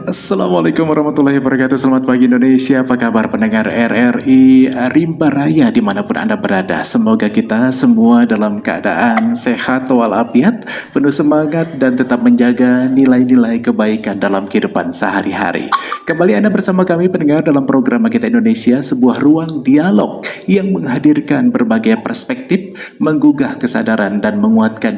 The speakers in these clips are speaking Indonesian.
Assalamualaikum warahmatullahi wabarakatuh. Selamat pagi Indonesia. Apa kabar pendengar RRI Rimba Raya dimanapun Anda berada? Semoga kita semua dalam keadaan sehat walafiat, penuh semangat dan tetap menjaga nilai-nilai kebaikan dalam kehidupan sehari-hari. Kembali Anda bersama kami pendengar dalam program Kita Indonesia, sebuah ruang dialog yang menghadirkan berbagai perspektif, menggugah kesadaran dan menguatkan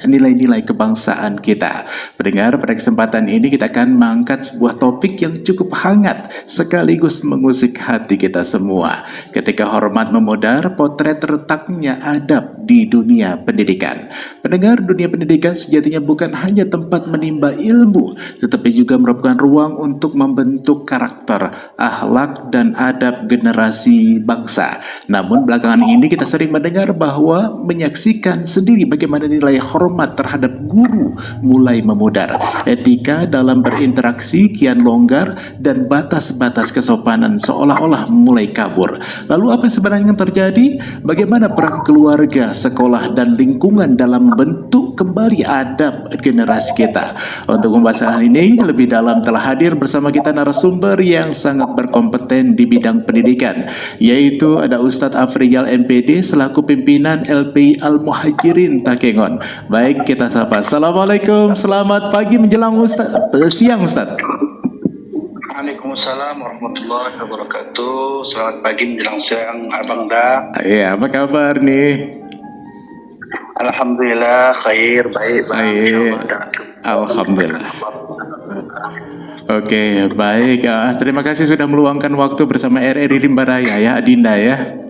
nilai-nilai kebangsaan kita. Pendengar, pada kesempatan ini kita akan mengangkat sebuah topik yang cukup hangat sekaligus mengusik hati kita semua. Ketika hormat memudar, potret retaknya adab di dunia pendidikan. Pendengar, dunia pendidikan sejatinya bukan hanya tempat menimba ilmu, tetapi juga merupakan ruang untuk membentuk karakter, akhlak, dan adab generasi bangsa. Namun belakangan ini kita sering mendengar bahwa menyaksikan sendiri bagaimana nilai hormat terhadap guru mulai memudar. Etika dalam berinteraksi kian longgar dan batas-batas kesopanan seolah-olah mulai kabur. Lalu apa sebenarnya yang terjadi? Bagaimana peran keluarga, sekolah, dan lingkungan dalam bentuk kembali adab generasi kita? Untuk membahas hal ini lebih dalam telah hadir bersama kita narasumber yang sangat berkompeten di bidang pendidikan, yaitu ada Ustadz Afriyal MPD selaku pimpinan LPI Al-Muhajirin Takengon. Baik, kita sapa. Assalamualaikum, selamat pagi menjelang siang Ustadz. Waalaikumsalam warahmatullahi wabarakatuh. Selamat pagi menjelang siang Abang Da. Iya, apa kabar nih? Alhamdulillah khair, baik. Alhamdulillah. Oke, baik. Terima kasih sudah meluangkan waktu bersama RRI Rimba Raya ya, Adinda ya.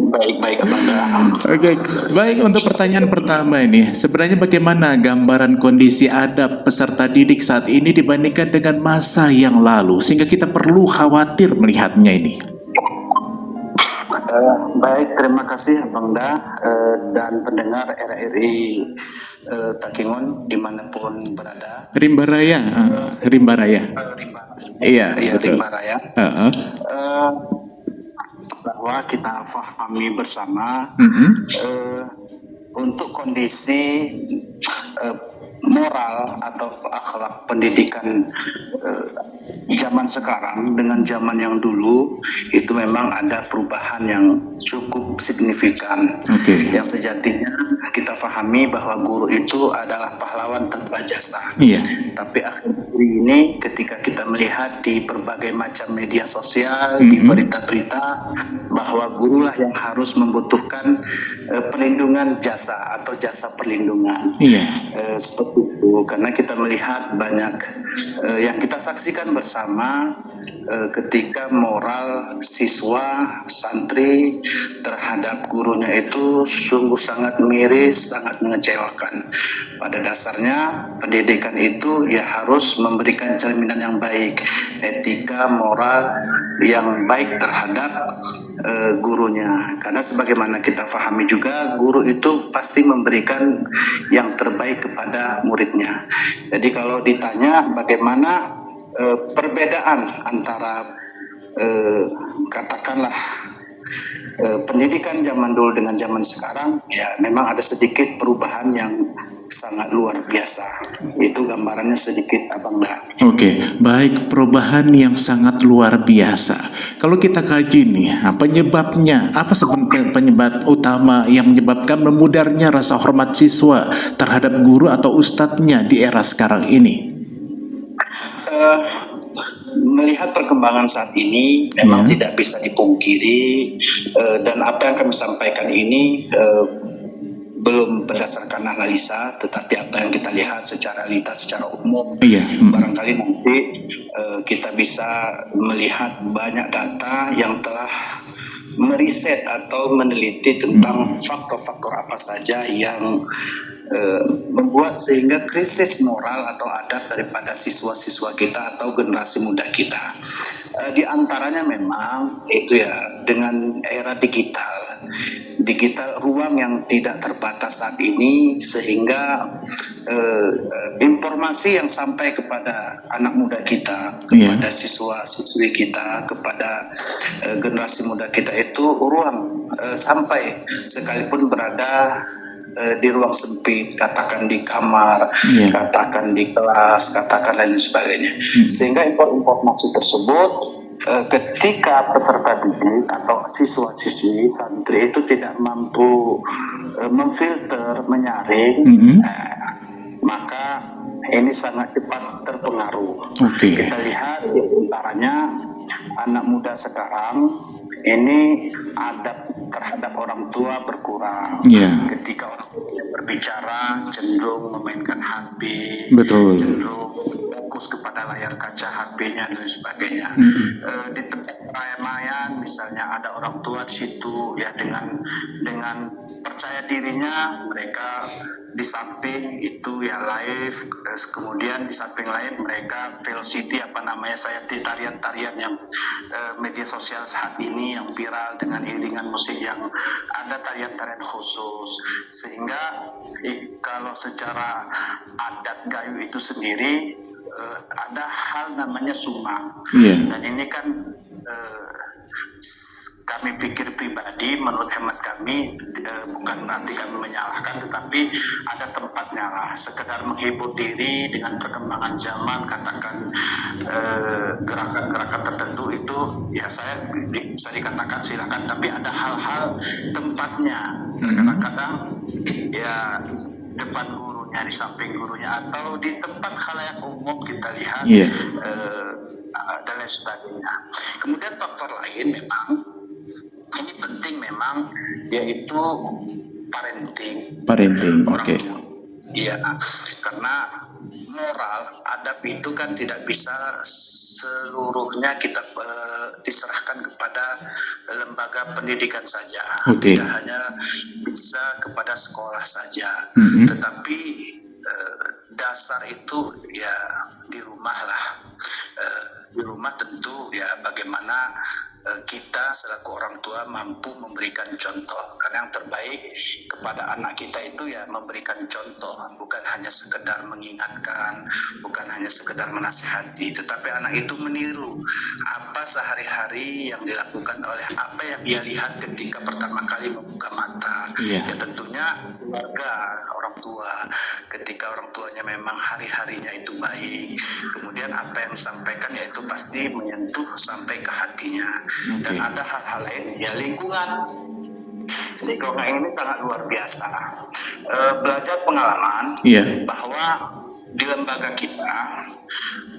Baik Abang Da. Oke, baik. Untuk pertanyaan pertama ini, sebenarnya bagaimana gambaran kondisi adab peserta didik saat ini dibandingkan dengan masa yang lalu, sehingga kita perlu khawatir melihatnya ini? Baik, terima kasih Abang Da dan pendengar RRI Takengon dimanapun berada. Rimba Raya, Rimba Raya. Iya, betul. Rimba Raya. Bahwa kita pahami bersama untuk kondisi moral atau akhlak pendidikan zaman sekarang dengan zaman yang dulu itu memang ada perubahan yang cukup signifikan. Yang sejatinya kita pahami bahwa guru itu adalah pahlawan tanpa jasa. Tapi akhir-akhir ini ketika kita melihat di berbagai macam media sosial, di berita-berita bahwa gurulah yang harus membutuhkan perlindungan jasa atau jasa perlindungan. Seperti itu, karena kita melihat banyak yang kita saksikan bersama ketika moral siswa santri terhadap gurunya itu sungguh sangat miris, sangat mengecewakan. Pada dasarnya pendidikan itu ya harus memberikan cerminan yang baik, etika moral yang baik terhadap gurunya, karena sebagaimana kita pahami juga guru itu pasti memberikan yang terbaik kepada muridnya. Jadi kalau ditanya bagaimana perbedaan antara katakanlah pendidikan zaman dulu dengan zaman sekarang, ya memang ada sedikit perubahan yang sangat luar biasa. Itu gambarannya sedikit Abang Da. Baik, perubahan yang sangat luar biasa. Kalau kita kaji nih, penyebabnya, apa sebenarnya penyebab utama yang menyebabkan memudarnya rasa hormat siswa terhadap guru atau ustadznya di era sekarang ini? Melihat perkembangan saat ini memang tidak bisa dipungkiri, dan apa yang kami sampaikan ini belum berdasarkan analisa, tetapi apa yang kita lihat secara realitas, secara umum, barangkali nanti kita bisa melihat banyak data yang telah meriset atau meneliti tentang faktor-faktor apa saja yang membuat sehingga krisis moral atau adab daripada siswa-siswa kita atau generasi muda kita. Di antaranya memang itu ya dengan era digital ruang yang tidak terbatas saat ini, sehingga informasi yang sampai kepada anak muda kita, kepada siswa-siswi kita, kepada generasi muda kita itu ruang sampai sekalipun berada di ruang sempit, katakan di kamar, katakan di kelas, katakan lain sebagainya. Sehingga informasi tersebut ketika peserta didik atau siswa-siswi santri itu tidak mampu memfilter, menyaring, maka ini sangat cepat terpengaruh. Kita lihat di antaranya anak muda sekarang ini adab terhadap orang tua berkurang. Ketika orang tua berbicara cenderung memainkan HP, cenderung fokus kepada layar kaca HP-nya dan sebagainya. Di tempat keramaian misalnya ada orang tua di situ ya dengan percaya dirinya mereka di samping itu ya live, kemudian di samping lain mereka velocity saya tarian-tarian yang media sosial saat ini yang viral dengan iringan musik yang ada tarian-tarian khusus, sehingga kalau secara adat Gayo itu sendiri ada hal namanya sumbang, dan ini kan kami pikir pribadi, menurut hemat kami bukan berarti kami menyalahkan, tetapi ada tempatnya lah. Sekedar menghibur diri dengan perkembangan zaman, katakan gerakan-gerakan tertentu itu ya saya bisa dikatakan silakan, tapi ada hal-hal tempatnya. Kadang-kadang ya depan gurunya, di samping gurunya, atau di tempat khalayak umum kita lihat dan lain sebagainya. Kemudian faktor lain memang ini penting memang, yaitu parenting orang tua. Iya, karena moral adab itu kan tidak bisa seluruhnya kita diserahkan kepada lembaga pendidikan saja, tidak hanya bisa kepada sekolah saja, tetapi dasar itu ya di rumah lah. Di rumah tentu ya bagaimana kita selaku orang tua mampu memberikan contoh, karena yang terbaik kepada anak kita itu ya memberikan contoh, bukan hanya sekedar mengingatkan, bukan hanya sekedar menasihati, tetapi anak itu meniru apa sehari-hari yang dilakukan oleh apa yang dia lihat ketika pertama kali membuka mata. Ya tentunya keluarga, orang tua, ketika orang tuanya memang hari-harinya itu baik, kemudian apa yang disampaikan yaitu pasti menyentuh sampai ke hatinya. Dan ada hal-hal lain ya, lingkungan ini sangat luar biasa. Belajar pengalaman bahwa di lembaga kita,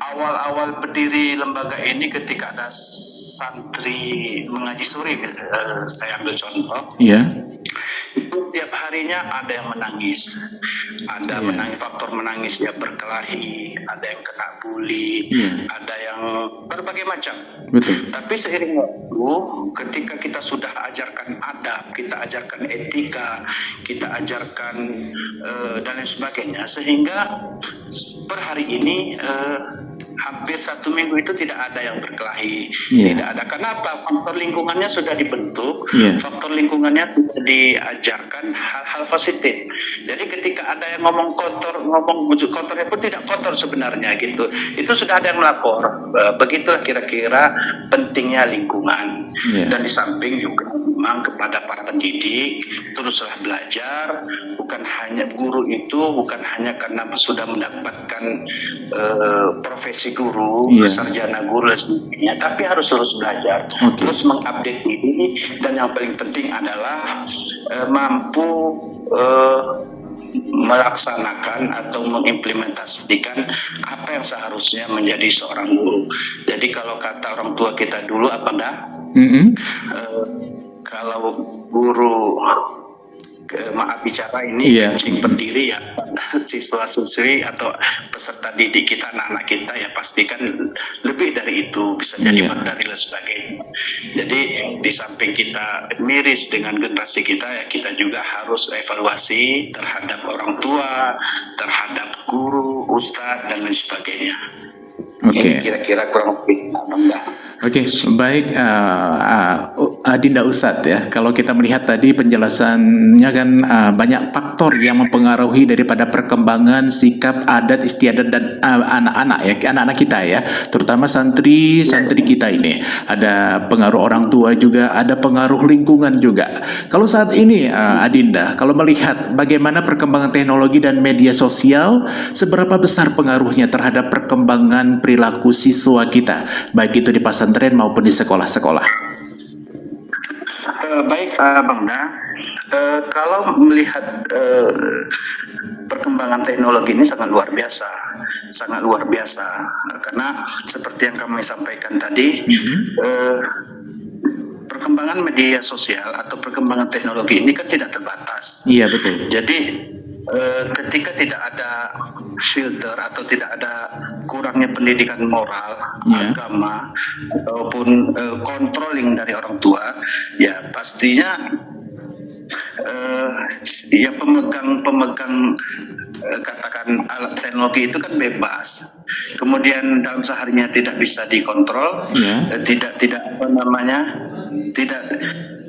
awal-awal berdiri lembaga ini ketika ada santri mengaji sore, saya ambil contoh, itu tiap harinya ada yang menangis, ada menangis, faktor menangis dia berkelahi, ada yang kena bully, ada yang berbagai macam. Tapi seiring waktu, ketika kita sudah ajarkan adab, kita ajarkan etika, kita ajarkan dan lain sebagainya, sehingga per hari ini hampir 1 minggu itu tidak ada yang berkelahi, tidak ada. Kenapa? Faktor lingkungannya sudah dibentuk, faktor lingkungannya sudah diajarkan hal-hal positif. Jadi ketika ada yang ngomong kotornya pun tidak kotor sebenarnya gitu. Itu sudah ada yang melapor. Begitulah kira-kira pentingnya lingkungan. Dan di samping juga memang kepada para pendidik teruslah belajar, bukan hanya guru itu bukan hanya karena sudah mendapatkan profesi guru, sarjana guru dan sebagainya, tapi harus terus belajar, terus mengupdate diri, dan yang paling penting adalah mampu melaksanakan atau mengimplementasikan apa yang seharusnya menjadi seorang guru. Jadi kalau kata orang tua kita dulu apa enggak? Kalau guru maaf bicara ini kencing berdiri ya, siswa-siswi atau peserta didik kita, anak-anak kita ya pastikan lebih dari itu, bisa jadi dari dan sebagainya. Jadi di samping kita miris dengan generasi kita, ya kita juga harus evaluasi terhadap orang tua, terhadap guru, ustadz dan lain sebagainya. Ini kira-kira kurang lebih. Baik. Dinda Ustadz ya, kalau kita melihat tadi penjelasannya kan banyak faktor yang mempengaruhi daripada perkembangan sikap adat istiadat dan anak-anak ya, anak-anak kita ya, terutama santri-santri kita ini. Ada pengaruh orang tua juga, ada pengaruh lingkungan juga. Kalau saat ini Adinda, kalau melihat bagaimana perkembangan teknologi dan media sosial, seberapa besar pengaruhnya terhadap perkembangan perilaku siswa kita, baik itu di pesantren maupun di sekolah-sekolah? Baik, Bang Da. Kalau melihat perkembangan teknologi ini sangat luar biasa, karena seperti yang kami sampaikan tadi, perkembangan media sosial atau perkembangan teknologi ini kan tidak terbatas. Iya, betul. Jadi ketika tidak ada filter atau tidak ada kurangnya pendidikan moral, agama ataupun controlling dari orang tua, ya pastinya ya pemegang katakan alat teknologi itu kan bebas. Kemudian dalam seharinya tidak bisa dikontrol, tidak apa namanya, tidak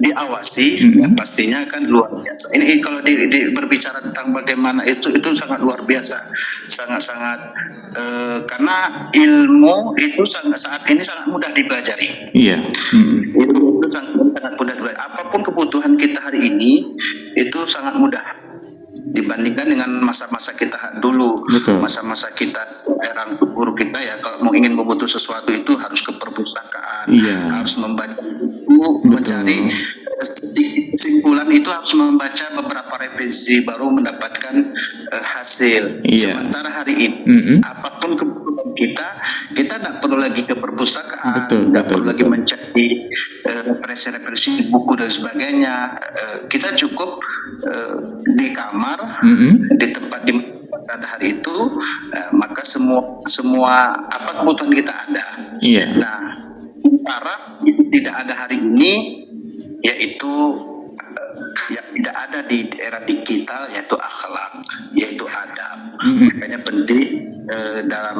diawasi, ya pastinya kan luar biasa. Ini kalau berbicara tentang bagaimana itu sangat luar biasa, sangat karena ilmu itu saat ini sangat mudah dipelajari. Iya. Ilmu itu sangat mudah dipelajari. Apapun kebutuhan kita hari ini itu sangat mudah dibandingkan dengan masa-masa kita dulu. Masa-masa kita era guru kita ya, kalau mau ingin membutuh sesuatu itu harus ke perpustakaan, harus membaca buku, mencari kesimpulan, itu harus membaca beberapa revisi baru mendapatkan hasil. Sementara hari ini apapun kebutuhan kita tidak perlu lagi ke perpustakaan, tidak perlu lagi mencari referensi buku dan sebagainya. Kita cukup di kamar, di tempat di pada hari itu, maka semua apa kebutuhan kita ada. Nah, sementara itu tidak ada hari ini, yaitu yang tidak ada di era digital, yaitu akhlak, yaitu adab. Makanya penting dalam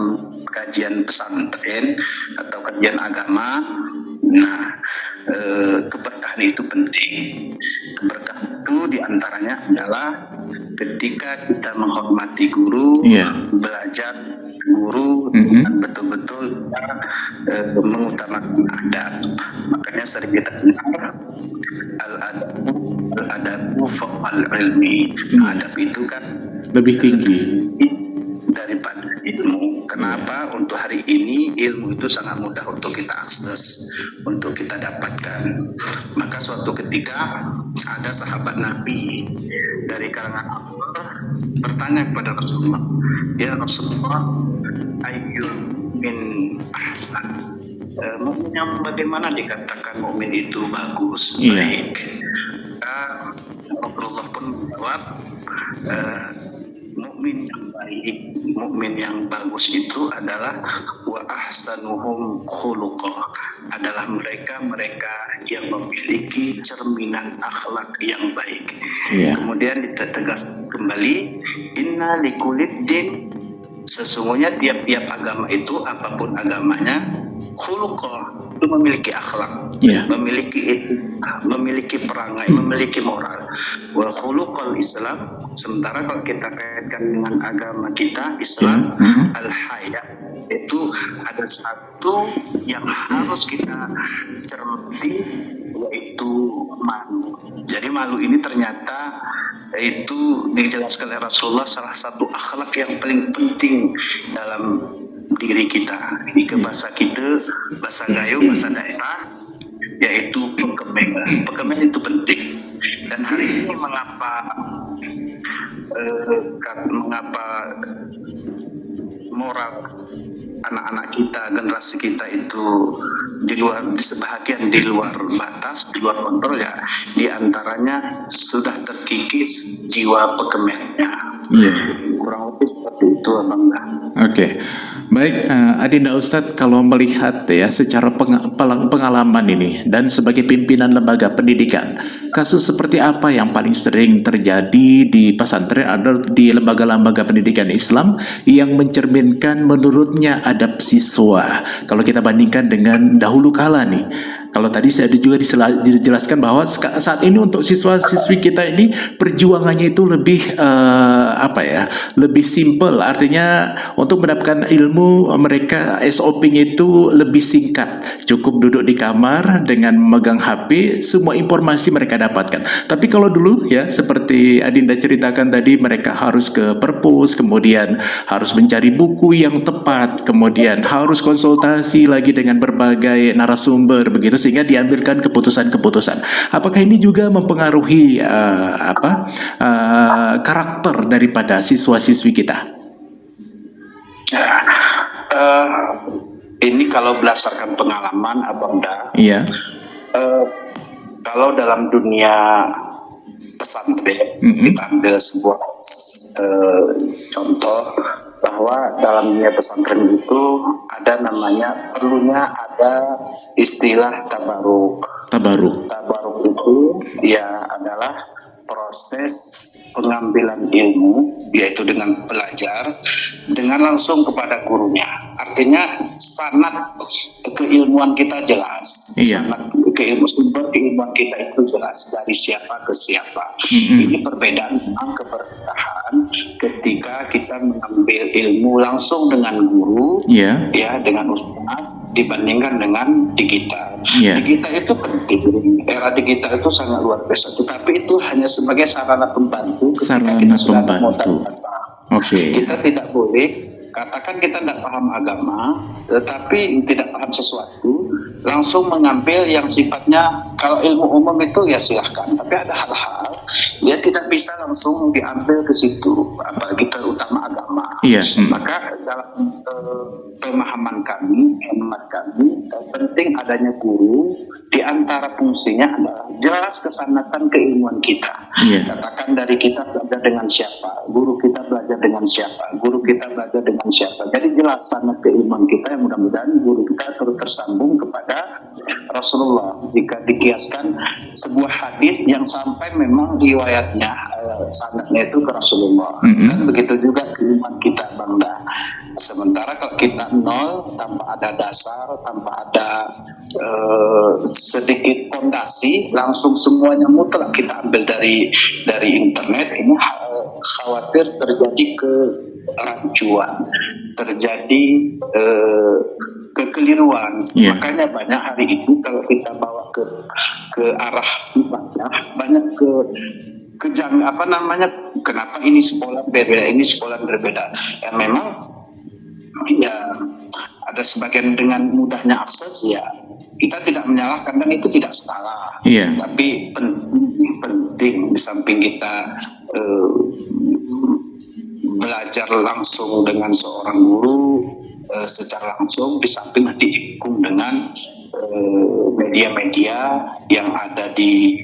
kajian pesantren atau kajian agama, nah keberkahan itu penting. Keberkahan itu diantaranya adalah ketika kita menghormati guru, belajar guru, dan betul-betul mengutamakan adab. Makanya sering kita dengar al-adabu fawqal ilmi. Adab itu kan lebih tinggi daripada ilmu. Kenapa? Untuk hari ini ilmu itu sangat mudah untuk kita akses, untuk kita dapatkan. Maka suatu ketika ada sahabat Nabi dari kalangan Ansar bertanya kepada Rasulullah, ya Rasulullah, ayyul min ahsan, mukmin yang bagaimana dikatakan mukmin itu bagus, baik? Rasulullah pun menjawab, mukmin yang baik, mukmin yang bagus itu adalah wa ahsanuhum khuluqa, adalah mereka yang memiliki cerminan akhlak yang baik. Kemudian ditegas kembali, inna likulid din, sesungguhnya tiap-tiap agama itu apapun agamanya, khuluqa, itu memiliki akhlak, memiliki perangai, memiliki moral. Wa khuluqal Islam, sementara kalau kita kaitkan dengan agama kita Islam, al-haya, itu ada satu yang harus kita cermati, yaitu malu. Jadi malu ini ternyata itu dijelaskan oleh Rasulullah salah satu akhlak yang paling penting dalam diri kita. Ini ke bahasa kita, bahasa Gayo, bahasa daerah, yaitu pekemengan. Pekemengan itu penting. Dan hari ini mengapa moral anak-anak kita, generasi kita itu sebahagian di luar batas, di luar kontrol, ya diantaranya sudah terkikis jiwa pekemennya. Kurang lebih seperti itu, Abang. Oke. Baik, Adinda Ustadz, kalau melihat ya secara pengalaman ini dan sebagai pimpinan lembaga pendidikan, kasus seperti apa yang paling sering terjadi di pesantren atau di lembaga-lembaga pendidikan Islam yang mencerminkan menurutnya adab siswa? Kalau kita bandingkan dengan dahulu kala nih, Kalau tadi saya juga dijelaskan bahwa saat ini untuk siswa-siswi kita ini perjuangannya itu lebih lebih simple. Artinya untuk mendapatkan ilmu mereka SOP-nya itu lebih singkat. Cukup duduk di kamar dengan memegang HP, semua informasi mereka dapatkan. Tapi kalau dulu ya seperti Adinda ceritakan tadi, mereka harus ke perpus, kemudian harus mencari buku yang tepat, kemudian harus konsultasi lagi dengan berbagai narasumber begitu sehingga diambilkan keputusan-keputusan. Apakah ini juga mempengaruhi karakter daripada siswa-siswi kita? Ini kalau berdasarkan pengalaman Abangda, iya. Kalau dalam dunia pesantren, kita ambil sebuah contoh bahwa dalam dunia pesantren itu ada namanya, perlunya ada istilah tabaruk. Tabaruk itu ya adalah proses pengambilan ilmu, yaitu dengan belajar dengan langsung kepada gurunya. Artinya sanad keilmuan kita jelas, sanad sumber keilmuan kita itu jelas dari siapa ke siapa. Ini perbedaan dengan keberkahan ketika kita mengambil ilmu langsung dengan guru, ya dengan ustaz, dibandingkan dengan digital. Digital itu penting, era digital itu sangat luar biasa, tetapi itu hanya sebagai sarana pembantu ketika kita sudah ada modal dasar. Kita tidak boleh katakan kita tidak paham agama, tetapi tidak paham sesuatu, langsung mengambil yang sifatnya, kalau ilmu umum itu ya silahkan, tapi ada hal-hal dia tidak bisa langsung diambil ke situ, apalagi terutama agama. Maka dalam pemahaman kami, hemat kami, penting adanya guru. Di antara fungsinya adalah jelas kesanatan keilmuan kita. Katakan dari kita belajar dengan siapa, guru kita belajar dengan siapa, guru kita belajar dengan siapa. Jadi jelas sanad keilmuan kita, yang mudah-mudahan guru kita terus tersambung kepada Rasulullah. Jika dikiaskan sebuah hadis yang sampai memang riwayatnya sanadnya itu ke Rasulullah, kan begitu juga keilmuan kita, Bangda. Sementara kalau kita nol, tanpa ada dasar, tanpa ada sedikit fondasi, langsung semuanya mutlak kita ambil dari internet, ini khawatir terjadi kerancuan, terjadi kekeliruan. Makanya banyak hari ini kalau kita bawa ke arah ibadah, banyak kenapa ini sekolah berbeda, ini sekolah berbeda. Ya memang ya ada sebagian dengan mudahnya akses, ya kita tidak menyalahkan dan itu tidak salah. Tapi penting di samping kita belajar langsung dengan seorang guru secara langsung, di samping didukung dengan media-media yang ada di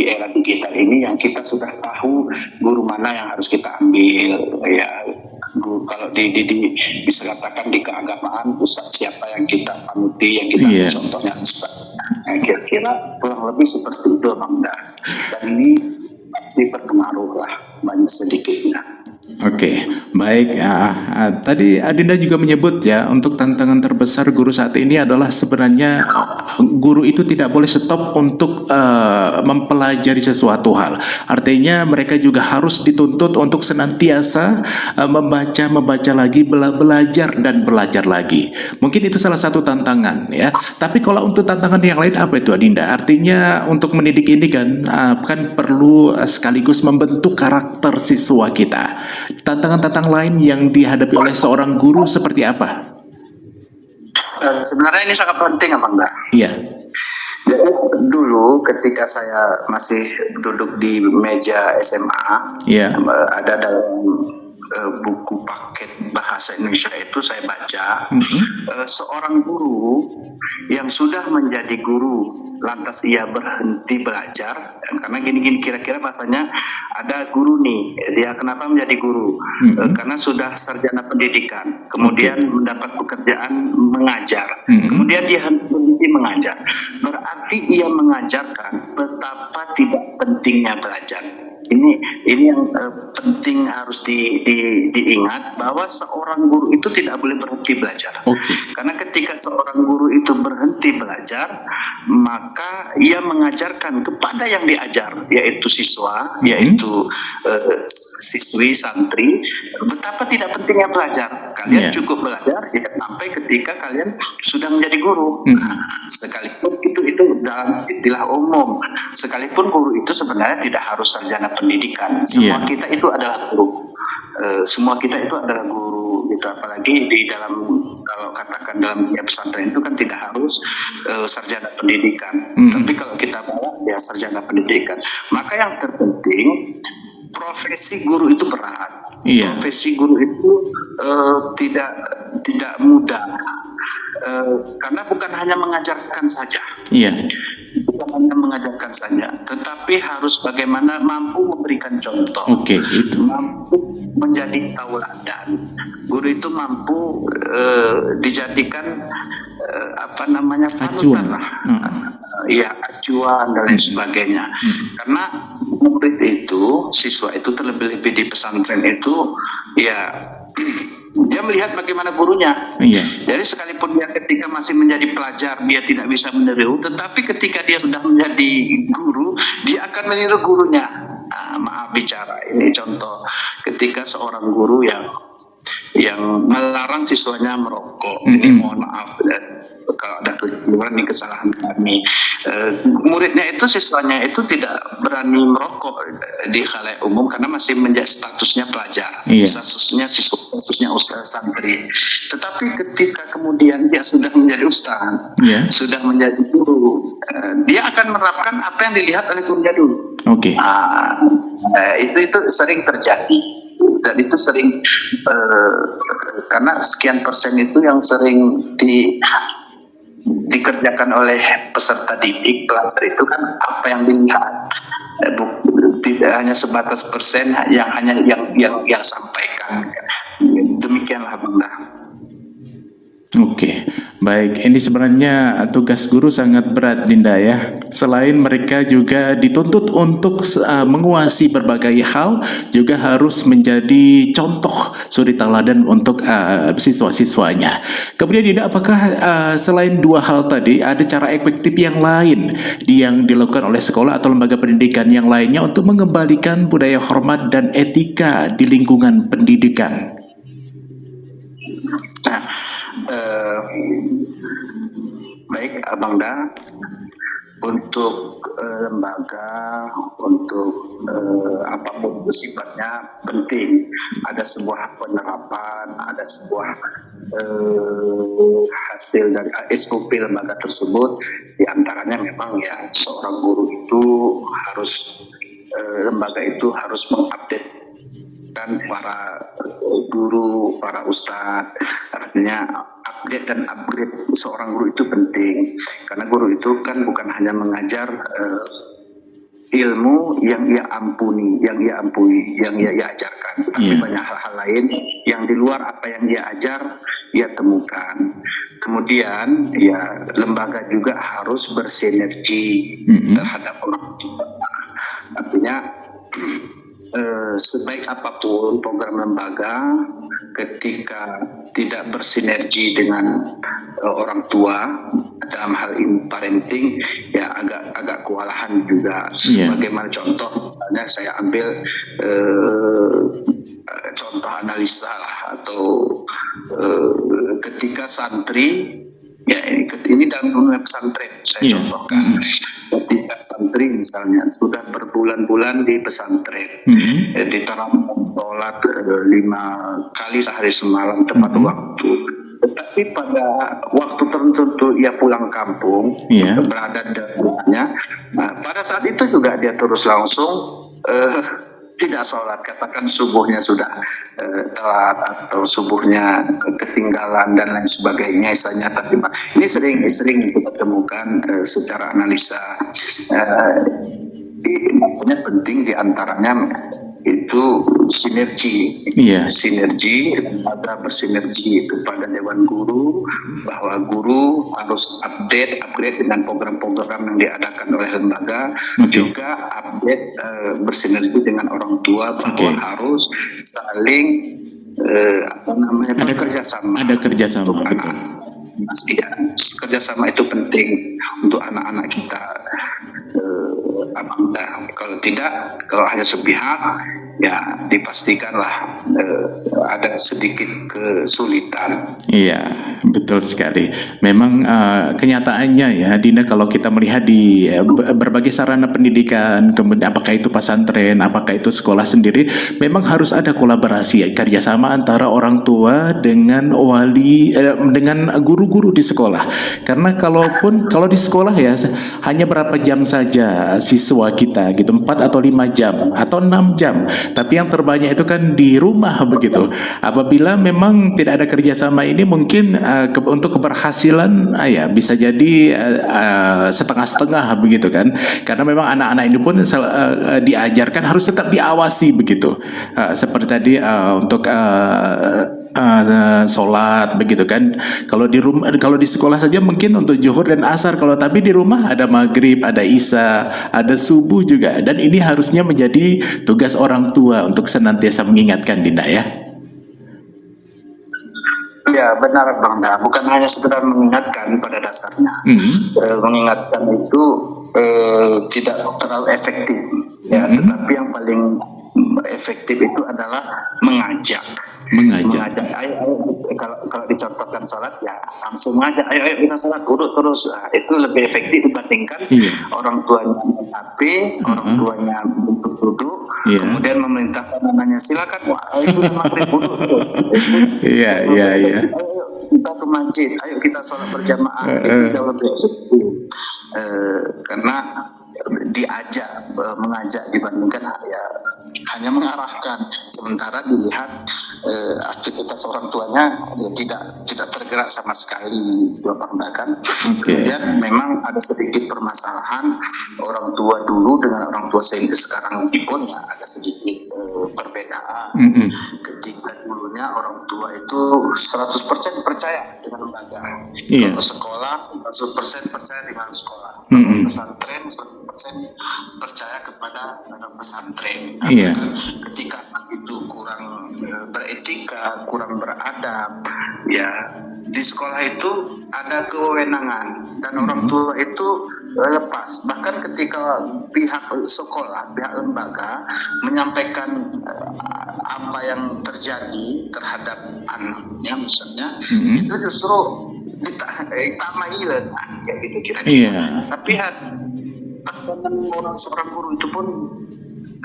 era digital ini, yang kita sudah tahu guru mana yang harus kita ambil. Ya, guru, kalau bisa katakan di keagamaan, ustaz siapa yang kita panuti, yang kita contohnya, kira-kira kurang lebih seperti itu, Bang. Dan ini pasti berpengaruh lah, banyak sedikitnya. Baik. Tadi Adinda juga menyebut ya, untuk tantangan terbesar guru saat ini adalah sebenarnya guru itu tidak boleh stop untuk mempelajari sesuatu hal. Artinya mereka juga harus dituntut untuk senantiasa membaca lagi, belajar dan belajar lagi. Mungkin itu salah satu tantangan ya. Tapi kalau untuk tantangan yang lain apa itu, Adinda? Artinya untuk mendidik ini kan perlu sekaligus membentuk karakter siswa kita. Tantangan-tantangan lain yang dihadapi oleh seorang guru seperti apa? Sebenarnya ini sangat penting, Bang. Jadi dulu ketika saya masih duduk di meja SMA, ada dalam buku paket bahasa Indonesia itu saya baca seorang guru yang sudah menjadi guru lantas ia berhenti belajar, karena gini kira-kira bahasanya, ada guru nih, dia kenapa menjadi guru? Karena sudah sarjana pendidikan, kemudian mendapat pekerjaan mengajar, kemudian dia berhenti mengajar, berarti ia mengajarkan betapa tidak pentingnya belajar. ini yang penting harus diingat bahwa seorang guru itu tidak boleh berhenti belajar. Karena ketika seorang guru itu berhenti belajar, maka ia mengajarkan kepada yang diajar, yaitu siswa, yaitu siswi, santri, betapa tidak pentingnya belajar. Kalian cukup belajar ya, sampai ketika kalian sudah menjadi guru. Sekalipun itu dalam istilah umum, sekalipun guru itu sebenarnya tidak harus sarjana pendidikan. Semua kita itu adalah guru. Semua kita itu adalah guru gitu, apalagi di dalam, kalau katakan dalam dunia pesantren itu kan tidak harus sarjana pendidikan. Tapi kalau kita mau ya sarjana pendidikan. Maka yang terpenting, profesi guru itu berat. Profesi guru itu tidak mudah. Karena bukan hanya mengajarkan saja. Bukan hanya mengajarkan saja, tetapi harus bagaimana mampu memberikan contoh, mampu menjadi tauladan. Guru itu mampu dijadikan panutan lah, acuan dan lain sebagainya. Karena murid itu, siswa itu terlebih-lebih di pesantren itu, dia melihat bagaimana gurunya. Jadi sekalipun dia ketika masih menjadi pelajar dia tidak bisa meniru, tetapi ketika dia sudah menjadi guru, dia akan meniru gurunya. Maaf bicara, ini contoh ketika seorang guru yang melarang siswanya merokok. Ini mohon maaf kalau ada keliruan, ini kesalahan kami. Muridnya itu, siswanya itu tidak berani merokok di khalayak umum karena masih menjadi statusnya pelajar, statusnya siswa, statusnya ustaz santri. Tetapi ketika kemudian dia sudah menjadi ustaz, sudah menjadi guru, dia akan menerapkan apa yang dilihat oleh gurunya dulu. Itu sering terjadi. Dan itu sering karena sekian persen itu yang sering dikerjakan oleh peserta didik, pelajar itu kan apa yang dilihat, tidak hanya sebatas persen yang sampaikan. Demikianlah Bang Dah. Baik. Ini sebenarnya tugas guru sangat berat, Dinda ya. Selain mereka juga dituntut untuk menguasai berbagai hal, juga harus menjadi contoh suri tauladan untuk siswa-siswanya. Kemudian Dinda, apakah selain dua hal tadi ada cara efektif yang lain yang dilakukan oleh sekolah atau lembaga pendidikan yang lainnya untuk mengembalikan budaya hormat dan etika di lingkungan pendidikan? Baik Abang Da, untuk lembaga, untuk apapun itu sifatnya penting ada sebuah penerapan, ada sebuah hasil dari SOP lembaga tersebut. Di antaranya memang ya seorang guru itu harus, lembaga itu harus mengupdate kan para guru, para ustadz. Artinya update dan upgrade seorang guru itu penting, karena guru itu kan bukan hanya mengajar ilmu yang ia ampuni, yang ia ajarkan, tapi banyak hal-hal lain yang di luar apa yang dia ajar, ia temukan. Kemudian ya lembaga juga harus bersinergi terhadap orang tua. Artinya sebaik apapun program lembaga, ketika tidak bersinergi dengan orang tua dalam hal ini parenting, ya agak kewalahan juga. Bagaimana contoh, misalnya saya ambil contoh analisa lah, atau ketika santri, ya ini dalam dunia pesantren saya contohkan. Ketika santri misalnya sudah berbulan-bulan di pesantren, diterapkan sholat 5 kali sehari semalam tepat waktu, tetapi pada waktu tertentu ia pulang kampung, berada di rumahnya, pada saat itu juga dia terus langsung tidak sholat, katakan subuhnya sudah telat atau subuhnya ketinggalan dan lain sebagainya, misalnya. Tapi ini sering kita temukan secara analisa. Makanya penting diantaranya itu sinergi, sinergi, lembaga bersinergi kepada Dewan Guru, bahwa guru harus upgrade dengan program-program yang diadakan oleh lembaga, juga update bersinergi dengan orang tua, bahwa harus saling bekerjasama. Ada kerjasama, betul. Kerjasama itu penting untuk anak-anak kita. Kalau tidak, kalau hanya sepihak, ya dipastikanlah ada sedikit kesulitan. Iya, betul sekali. Memang kenyataannya ya, Dinda, kalau kita melihat di berbagai sarana pendidikan, kemudian apakah itu pesantren, apakah itu sekolah sendiri, memang harus ada kolaborasi, kerjasama antara orang tua dengan wali, dengan guru-guru di sekolah. Karena kalau di sekolah ya hanya berapa jam saja siswa kita gitu, 4 atau 5 jam atau 6 jam. Tapi yang terbanyak itu kan di rumah begitu. Apabila memang tidak ada kerjasama ini, mungkin untuk keberhasilan ya bisa jadi setengah-setengah begitu kan. Karena memang anak-anak ini pun diajarkan harus tetap diawasi begitu. Seperti tadi untuk sholat begitu kan. Kalau di rumah, kalau di sekolah saja mungkin untuk zuhur dan asar, kalau tapi di rumah ada maghrib, ada isya, ada subuh juga, dan ini harusnya menjadi tugas orang tua untuk senantiasa mengingatkan, Dinda ya. Ya benar Bang Da, bukan hanya sekedar mengingatkan pada dasarnya. Mengingatkan itu tidak terlalu efektif ya, tetapi yang paling efektif itu adalah mengajak. Ayo, kalau dicontohkan sholat ya langsung ngajak, ayo kita sholat duduk terus. Itu lebih efektif dibandingkan orang tuanya HP, orang tuanya duduk, kemudian memerintahkan anaknya silakan, itu maghrib duduk terus. Iya. Ayo kita ke masjid, ayo kita sholat berjamaah. Itu jauh lebih efektif karena diajak, mengajak dibandingkan ya hanya mengarahkan. Sementara dilihat aktivitas orang tuanya tidak tergerak sama sekali, kan. Kemudian memang ada sedikit permasalahan orang tua dulu dengan orang tua sehingga sekarang pun ya ada sedikit perbedaan. Ketika dulunya orang tua itu 100% percaya dengan lembaga, kalau sekolah 100% percaya dengan sekolah, pesantren 100% percaya kepada pesantren. Ketika anak itu kurang beretika, kurang beradab, ya di sekolah itu ada kewenangan dan orang tua itu lepas. Bahkan ketika pihak sekolah, pihak lembaga menyampaikan apa yang terjadi terhadap anaknya misalnya, itu justru ditamahilan kayak gitu kira-kira. Tapi seorang guru itu pun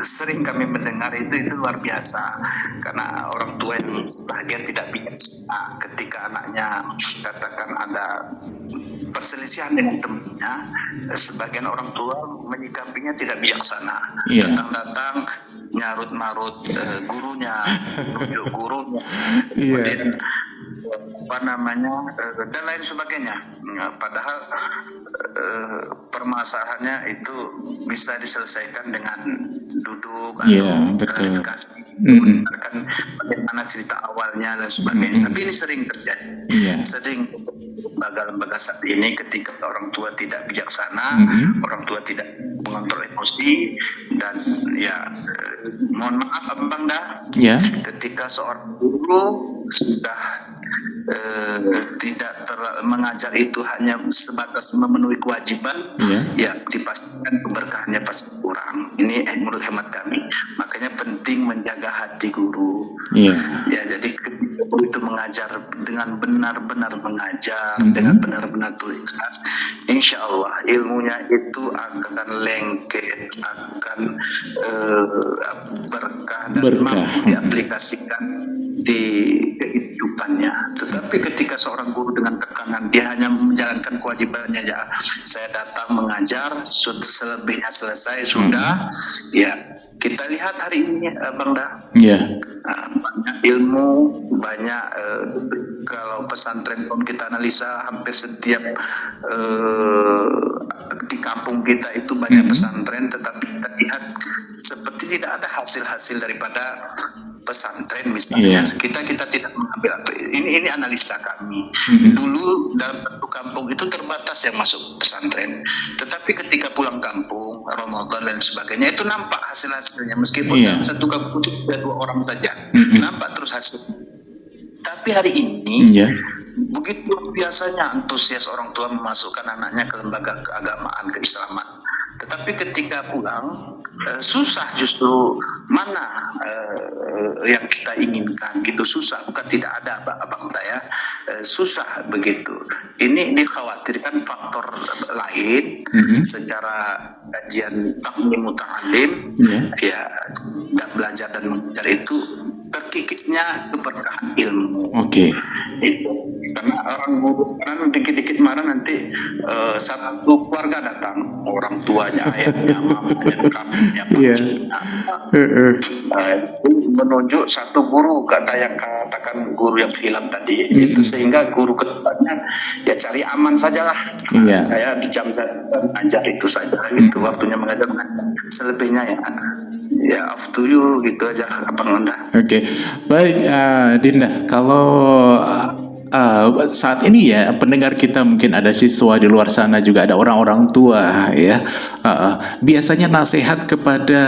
sering kami mendengar itu luar biasa, karena orang tua yang sebagian tidak bijaksana ketika anaknya katakan ada perselisihan dengan temannya, sebagian orang tua menyikapinya tidak bijaksana, datang-datang nyarut-marut gurunya, nunjuk gurunya, kemudian dan lain sebagainya. Padahal permasalahannya itu bisa diselesaikan dengan duduk atau klarifikasi, mendengarkan bagaimana cerita awalnya dan sebagainya. Tapi ini sering terjadi, sering lembaga-lembaga saat ini ketika orang tua tidak bijaksana, orang tua tidak mengontrol emosi, dan mohon maaf Bang Da, ketika seorang guru sudah tidak mengajar itu hanya sebatas memenuhi kewajiban, ya dipastikan keberkahannya pasti kurang. Ini menurut hemat kami. Makanya penting menjaga hati guru. Ya, jadi ketika guru itu mengajar dengan benar-benar mengajar, dengan benar-benar ikhlas, insya Allah ilmunya itu akan lengket, akan berkah dan mampu diaplikasikan di kehidupannya. Tetapi ketika seorang guru dengan tekanan, dia hanya menjalankan kewajibannya aja, saya datang mengajar, selebihnya selesai sudah, ya kita lihat hari ini Bang Dah, banyak ilmu, banyak kalau pesantren pun kita analisa hampir setiap di kampung kita itu banyak pesantren, tetapi kita lihat seperti tidak ada hasil-hasil daripada pesantren misalnya. Kita tidak mengambil ini analisa kami. Dulu dalam satu kampung itu terbatas yang masuk pesantren, tetapi ketika pulang kampung Ramadan dan sebagainya itu nampak hasil-hasilnya, meskipun dalam satu kampung itu ada 2 orang saja, nampak terus hasil. Tapi hari ini begitu biasanya antusias orang tua memasukkan anaknya ke lembaga keagamaan, keislaman, tetapi ketika pulang susah, justru mana yang kita inginkan gitu, susah, bukan tidak ada Abang Daya, susah begitu. Ini dikhawatirkan faktor lain secara kajian taklim muta'alim ya, dan belajar dan mengajar itu terkikisnya keberkahan ilmu. Itu karena orang guru sekarang dikit-dikit marah nanti satu keluarga datang, orang tuanya, ayahnya, mamanya, kakaknya, menunjuk satu guru, kata yang katakan guru yang hilang tadi, itu sehingga guru kedepannya ya cari aman sajalah. Saya di jam mengajar itu saja, itu waktunya mengajar, selebihnya ya up to you gitu aja Abang Anda. Baik, Dinda, kalau saat ini ya pendengar kita mungkin ada siswa di luar sana, juga ada orang-orang tua ya, biasanya nasihat kepada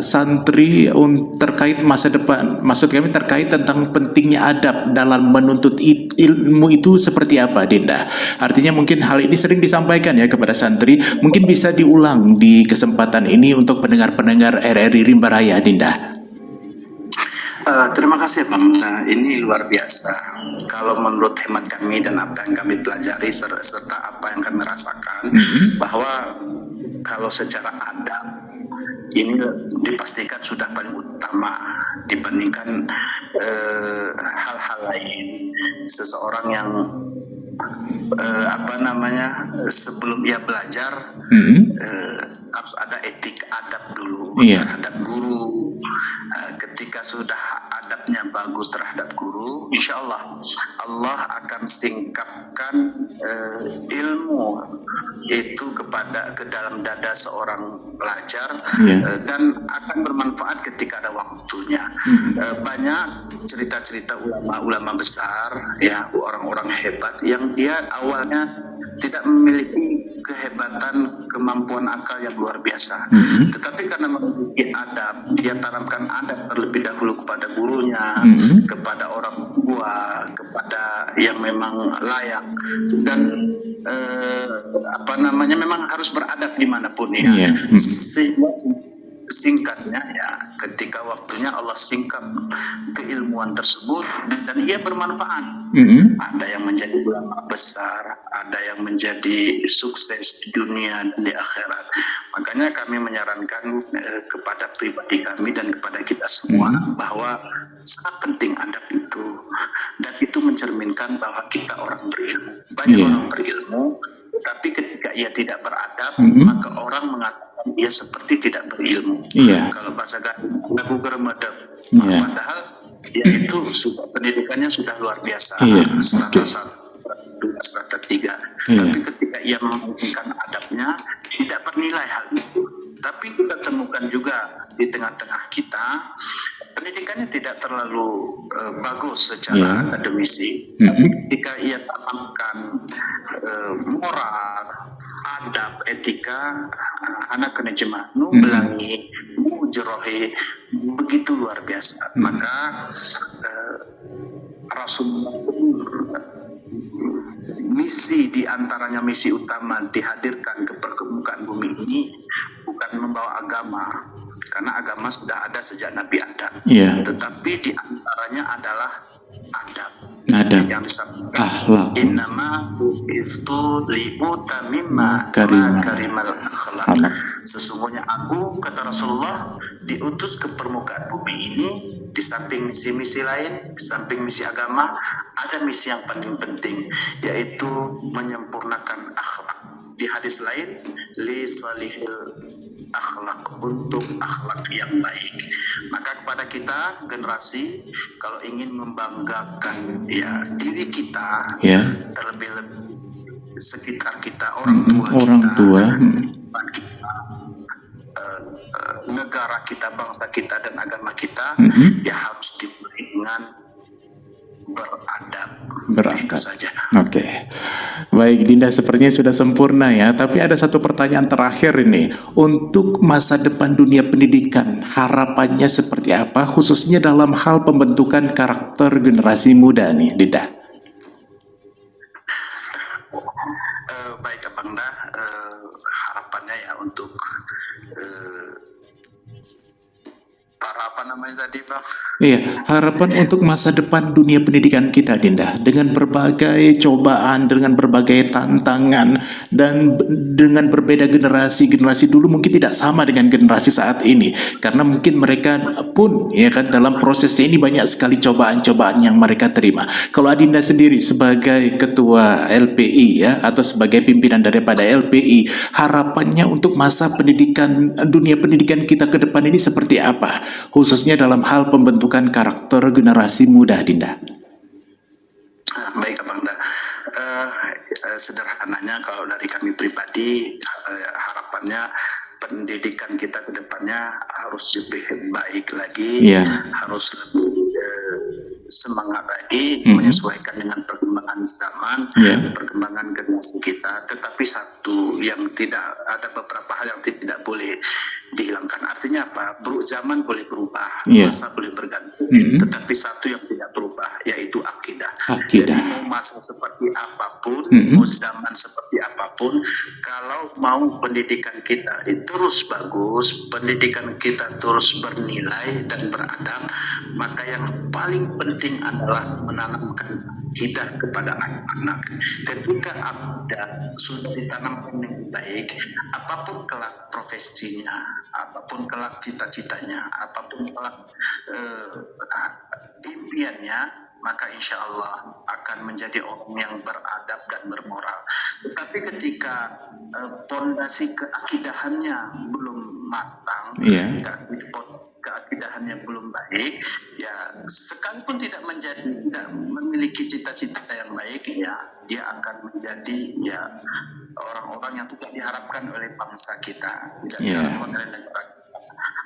santri terkait masa depan, maksud kami terkait tentang pentingnya adab dalam menuntut ilmu itu seperti apa, Dinda? Artinya mungkin hal ini sering disampaikan ya kepada santri, mungkin bisa diulang di kesempatan ini untuk pendengar-pendengar RRI Rimba Raya, Dinda. Terima kasih Bang. Nah, ini luar biasa. Kalau menurut hemat kami dan apa yang kami pelajari serta apa yang kami rasakan, bahwa kalau secara adab ini dipastikan sudah paling utama dibandingkan hal-hal lain. Seseorang yang sebelum ia belajar harus ada etik adab dulu terhadap guru. Ketika sudah adabnya bagus terhadap guru, insya Allah Allah akan singkapkan ilmu itu ke dalam dada seorang pelajar, dan akan bermanfaat ketika ada waktunya. Banyak cerita-cerita ulama-ulama besar ya, orang-orang hebat yang dia awalnya tidak memiliki kehebatan, kemampuan akal yang luar biasa, tetapi karena memiliki adab, dia tanamkan adab terlebih dahulu kepada gurunya, kepada orang tua, kepada yang memang layak, dan memang harus beradab dimanapun ya. Sehingga singkatnya ya, ketika waktunya Allah singkap keilmuan tersebut dan ia bermanfaat. Ada yang menjadi ulama besar, ada yang menjadi sukses di dunia dan di akhirat. Makanya kami menyarankan kepada pribadi kami dan kepada kita semua bahwa sangat penting adab itu, dan itu mencerminkan bahwa kita orang berilmu. Banyak orang berilmu, tapi ketika ia tidak beradab, maka orang mengatakan ia seperti tidak berilmu. Kalau bahasa lagu germadab, padahal dia itu pendidikannya sudah luar biasa, strata 1, 2, strata 3. Tapi ketika ia memungkinkan adabnya, tidak bernilai hal itu. Tapi kita temukan juga di tengah-tengah kita, pendidikannya tidak terlalu bagus secara akademisi, tapi ketika ia tanamkan moral, adab, etika, anak kena jemahnu, belangi, mujerohi, begitu luar biasa. Maka Rasulullah misi diantaranya, misi utama dihadirkan ke permukaan bumi ini bukan membawa agama, karena agama sudah ada sejak Nabi Adam, tetapi diantaranya adalah adab. Yang disampaikan innama bu'istu li'utamimma karimal akhlaq. Sesungguhnya aku, kata Rasulullah, diutus ke permukaan bumi ini, di samping misi-misi lain, di samping misi agama, ada misi yang paling penting, yaitu menyempurnakan akhlak. Di hadis lain, li salihil untuk akhlak yang baik. Maka kepada kita generasi, kalau ingin membanggakan ya diri kita, terlebih-lebih sekitar kita, orang tua kita, negara kita, bangsa kita dan agama kita, ya harus diberi dengan beradab. Itu saja. Oke. Baik, Dinda, sepertinya sudah sempurna ya. Tapi ada satu pertanyaan terakhir ini. Untuk masa depan dunia pendidikan, harapannya seperti apa? Khususnya dalam hal pembentukan karakter generasi muda nih, Dinda. Baik, Abangda. Harapannya ya untuk para apa namanya tadi, Bang? Iya, harapan untuk masa depan dunia pendidikan kita, Dinda, dengan berbagai cobaan, dengan berbagai tantangan, dan dengan berbeda generasi dulu mungkin tidak sama dengan generasi saat ini, karena mungkin mereka pun, ya kan, dalam prosesnya ini banyak sekali cobaan-cobaan yang mereka terima. Kalau Adinda sendiri sebagai ketua LPI ya, atau sebagai pimpinan daripada LPI, harapannya untuk masa pendidikan, dunia pendidikan kita ke depan ini seperti apa? Khususnya dalam hal pembentukan karakter generasi muda, Dinda. Baik, Abangda. Sederhananya kalau dari kami pribadi, harapannya pendidikan kita ke depannya harus lebih baik lagi, harus lebih semangat lagi, menyesuaikan dengan perkembangan zaman, perkembangan generasi kita. Tetapi satu yang tidak, ada beberapa hal yang tidak boleh dihilangkan. Artinya apa? Zaman boleh berubah, masa boleh berganti, tetapi satu yang tidak berubah, yaitu akidah. Jadi mau masa seperti apapun, mau zaman seperti apapun, kalau mau pendidikan kita terus bagus, pendidikan kita terus bernilai dan beradab, maka yang paling penting adalah menanamkan akidah kepada anak-anak. Ketika akidah sudah ditanamkan dengan baik, apapun kelak profesinya, apapun kelak cita-citanya, apapun kelak impiannya, maka insya Allah akan menjadi orang yang beradab dan bermoral. Tetapi ketika pondasi keakidahannya belum matang, keakidahannya belum baik, ya sekalipun tidak memiliki cita-cita yang baik, ya dia akan menjadi ya orang-orang yang tidak diharapkan oleh bangsa kita, tidak diharapkan oleh negara kita.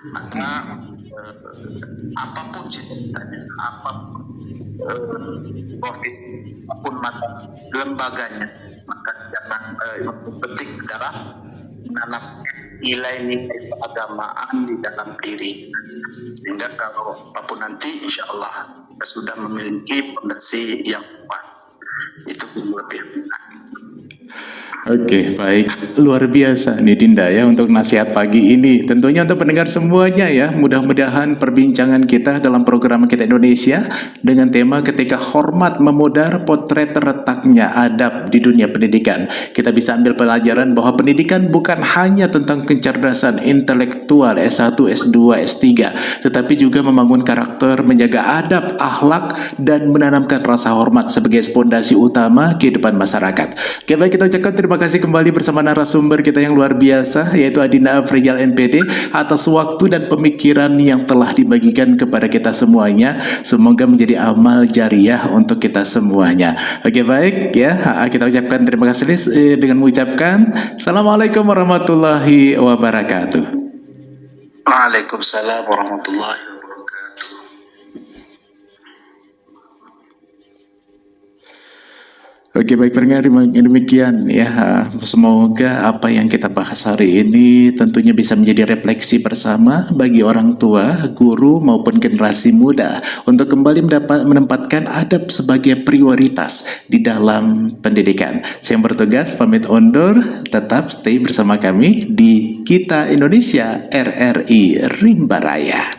Maka apapun cita-citanya, apapun profesi, apapun mata lembaganya, maka jangan penting adalah menanam nilai-nilai keagamaan di dalam diri, sehingga kalau apapun nanti insya Allah kita sudah memiliki fondasi yang kuat. Itu lebih. Oke, baik. Luar biasa nih Dinda ya untuk nasihat pagi ini. Tentunya untuk pendengar semuanya ya, mudah-mudahan perbincangan kita dalam program Kita Indonesia dengan tema ketika hormat memudar, potret terletaknya adab di dunia pendidikan. Kita bisa ambil pelajaran bahwa pendidikan bukan hanya tentang kecerdasan intelektual S1, S2, S3, tetapi juga membangun karakter, menjaga adab, akhlak, dan menanamkan rasa hormat sebagai fondasi utama kehidupan masyarakat. Oke, baik, kita ucapkan terima kasih kembali bersama narasumber kita yang luar biasa, yaitu Adinda Afrizal NPT, atas waktu dan pemikiran yang telah dibagikan kepada kita semuanya. Semoga menjadi amal jariah untuk kita semuanya. Oke, baik ya, kita ucapkan terima kasih dengan mengucapkan Assalamualaikum warahmatullahi wabarakatuh. Waalaikumsalam warahmatullahi wabarakatuh. Oke, baik pendengar, demikian ya. Semoga apa yang kita bahas hari ini tentunya bisa menjadi refleksi bersama bagi orang tua, guru maupun generasi muda untuk kembali menempatkan adab sebagai prioritas di dalam pendidikan. Saya yang bertugas pamit undur, tetap stay bersama kami di Kita Indonesia RRI Rimba Raya.